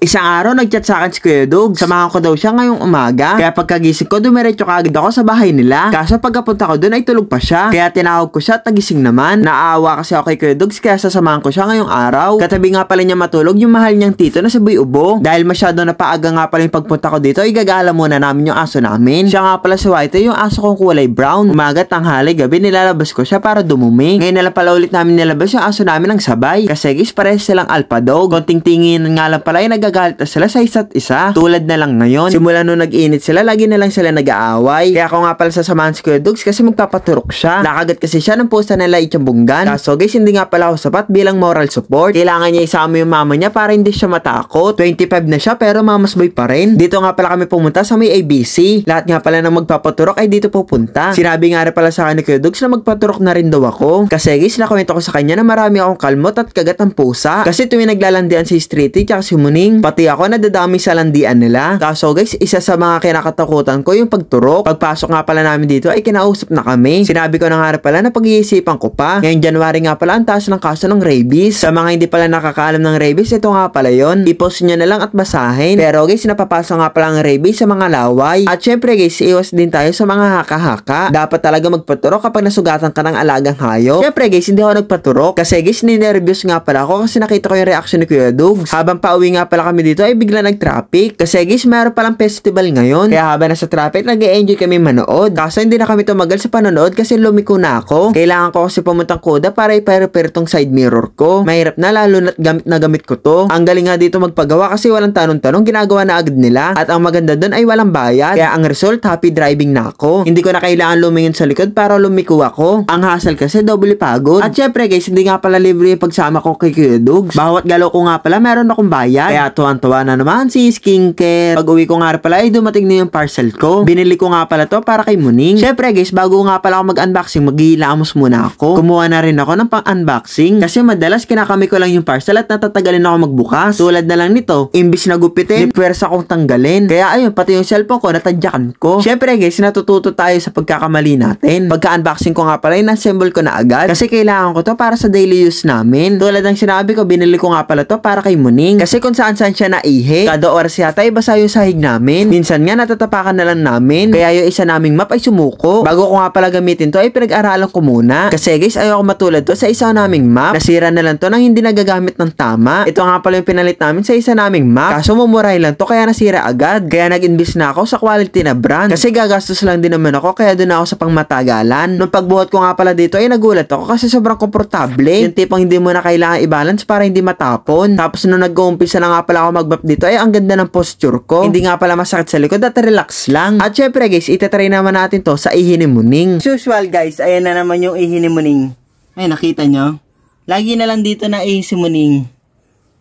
Isang araw nagchat sa akin si Kuya Dog. Samahan ko daw siya ngayong umaga. Kaya pagkagising ko, dumiretso kaagad ako sa bahay nila. Kaso pagkapunta ko doon ay tulog pa siya. Kaya tinawag ko siya at nagising naman. Naawa kasi ako kay Kuya Dog kaya sasamahan ko siya ngayong araw. Katabi nga pala niya matulog yung mahal niyang tito na si Boy Ubo. Dahil masyado na paaga nga pala yung pagpunta ko dito, igagala muna namin yung aso namin. Siya nga pala si Whitey, yung aso kong kulay brown. Umaga, tanghali, gabi nilalabas ko siya para dumumi. Ngayon na lang pala ulit namin nilabas yung aso namin ng sabay. Kasi guys, parehas silang alpha dog. Konting tingin nga lang pala ay nagagalit na sila sa isa't isa. Tulad na lang ngayon. Simula nung nag-init sila, lagi na lang sila nag-aaway. Kaya ako nga pala sasamahan si Kuya Dogs kasi magpapaturok siya. Nakagat kasi siya ng pusa nila Itchambunggan. Kaso guys, hindi nga pala ako sapat bilang moral support. Kailangan niya isama yung mama niya para hindi siya matakot. 25 na siya pero mamasboy pa rin. Dito nga pala kami pumunta sa may ABC. Lahat nga pala ng magpapaturok ay dito pupunta. Sinabi nga rin pala sa akin ni Kuya Dogs na magpaturok na rin daw ako. Kasi guys, nakwento ko sa kanya na marami akong kalmot at kagat ng pusa. Kasi tuwing naglalandian si Streety tsaka si Muning, pati ako nadadami sa landian nila. Kaso guys, isa sa mga kinakatakutan ko yung pagturok. Pagpasok nga pala namin dito ay kinausap na kami. Sinabi ko na nga rin pala na pag-iisipan ko pa. Ngayong January nga pala ang taas ng kaso ng rabies. Sa mga hindi pala nakakaalam ng rabies, ito nga pala yon. I-post nyo na lang at basahin. Pero guys, napapasok nga pala ang rabies sa mga laway. At syempre guys, iwas din tayo sa mga haka-haka. Dapat talaga magpaturok kapag nasugatan ka ng alagang hayop. Syempre guys, hindi ako nagpaturok. Kasi guys, ninervyos nga pala ako kasi nakita ko yung reaction ni Kuya Dogs. Habang pauwi nga pala kami dito ay bigla nag-traffic. Kasi guys, mayroon palang festival ngayon. Kaya habang nasa traffic, nag-e-enjoy kami manood. Kaso hindi na kami tumagal sa panonood kasi lumiko na ako. Kailangan ko kasi pumuntang Kuda para i-repair tong side mirror ko. Mahirap na lalo na't gamit na gamit ko to. Ang galing nga dito magpagawa kasi walang tanong-tanong, ginagawa na agad nila. At ang maganda doon ay walang bayad. Kaya ang result, happy driving na ako. Hindi ko na kailangan lumingin sa likod para lumiko ako. Ang hassle kasi doble pagod. At syempre guys, hindi nga pala libre yung pagsama ko kay Kuya Dogs. Bawat galaw ko nga pala meron akong bayad. Kaya tuwan-tuwa na naman si skincare. Pag uwi ko nga pala ay dumating na yung parcel ko. Binili ko nga pala to para kay Muning. Syempre guys, bago nga pala ako mag-unboxing, maghihilamos muna ako. Kumuha na rin ako ng pang-unboxing. Kasi madalas kinakami ko lang yung parcel at natatagalin ako magbukas. Tulad na lang nito, imbis na gupitin, pwersa kong tanggalin. Kaya ayun, pati yung cellphone ko natadyakan ko. Syempre guys, natututo tayo sa pagkakamali natin. Pagka-unboxing ko nga pala, na-assemble ko na agad. Kasi kailangan ko to para sa daily use namin. Tulad ng sinabi ko, binili ko nga pala to para kay Muning. Kasi kung saan-saan siya naihi, kada oras yata ay basa yung sahig namin. Minsan nga natatapakan na lang namin. Kaya yung isa naming map ay sumuko. Bago ko nga pala gamitin to ay pinag-aralan ko muna. Kasi guys, ayoko matulad to sa isa naming map. Nasira na lang to nang hindi nagagamit ng tama. Ito nga pala yung pinalit namin sa isa naming map. Kaso mumuray lang to kaya nasira agad. Kaya nag-invest na ako sa quality na brand. Kasi gagastos lang din naman ako kaya doon ako sa pangmatagalan. Nung pagbuhat ko nga pala dito ay nagulat ako kasi sobrang komportable. Yung tipong hindi mo na kailangan i-balance para hindi matapon. Tapos nung nag-uumpisa na nga pala ako mag-map dito ay ang ganda ng posture ko. Hindi nga pala masakit sa likod at relax lang. At syempre guys, itatry naman natin to sa ihi ni Muning. As usual guys, ayan na naman yung ihi ni Muning. Ay, nakita nyo? Lagi na lang dito na ihi si Muning.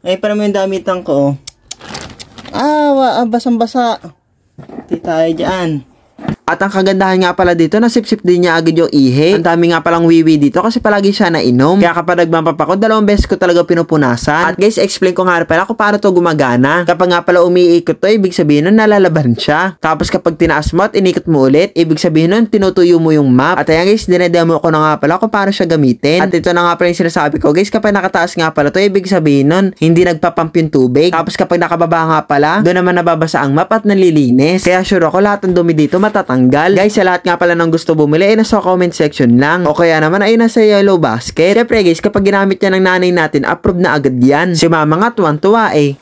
Ay, para mo yung damitan ko. Basang-basa. Di tayo dyan. At ang kagandahan nga pala dito, nasipsip din niya agad yung ihi. Ang dami nga palang wiwi dito kasi palagi siya nainom. Kaya kapag nagmampap ako, 2 beses ko talaga pinupunasan. At guys, explain ko nga pala kung paano to gumagana. Kapag nga pala umiikot to, ibig sabihin nun nalalaban siya. Tapos kapag tinaas mo at inikot mo ulit, ibig sabihin nun tinutuyo mo yung map. At ayan guys, dinedemo ko na nga pala kung paano siya gamitin. At ito na nga pala yung sinasabi ko guys, kapag nakataas nga pala to, ibig sabihin nun hindi nagpapump yung tubig. Tapos kapag nakababa nga pala, doon naman nababasa ang map at nalilinis. Kaya sure ako lahat ng dumi dito matatanggal. Guys, sa lahat nga pala ng gusto bumili ay nasa comment section lang. O kaya naman ay nasa yellow basket. Siyempre guys, kapag ginamit niya ng nanay natin, approve na agad yan. Si mama nga tuwan-tuwa eh.